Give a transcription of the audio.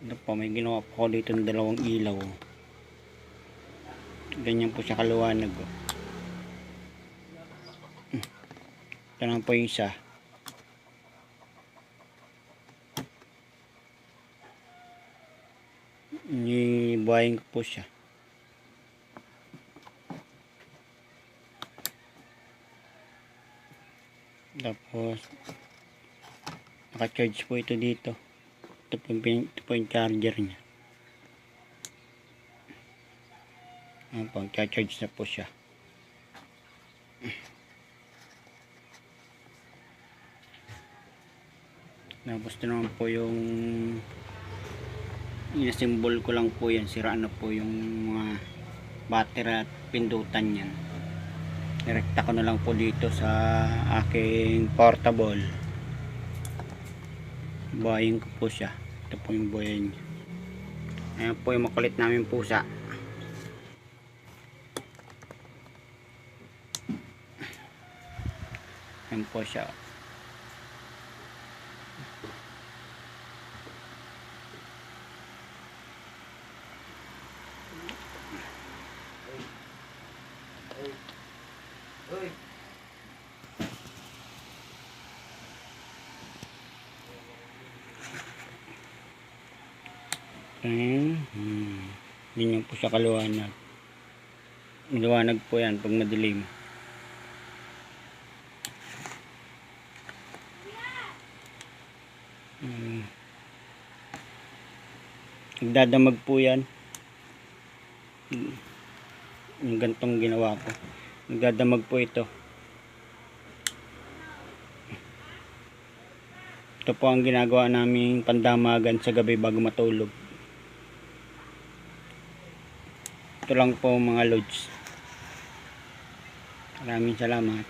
Ito po, may ginawa po ako dito ng dalawang ilaw. Ganyan po siya kaluwanag. Ito naman po yung isa. Ibuhayin ko po siya. Tapos naka-charge po ito dito. Ito po yung charger nya. Ayan po, charge na po siya. Tapos ito naman po yung inasimbol ko lang po yan. Siraan na po yung mga battery at pindutan yan. Direkta ko na lang po dito sa aking portable. Buhayin ko po siya. Ito po yung buhayin niya. Ayan po yung makulit namin pusa. Ayan po siya. Ganyan po sa kaluwanag. Maliwanag po yan pag madilim. Nagdadamag po yan. Yung gantong ginawa ko. Nagdadamag po ito. Ito po ang ginagawa naming pandamagan sa gabi bago matulog. Ito lang po mga lods. Maraming salamat.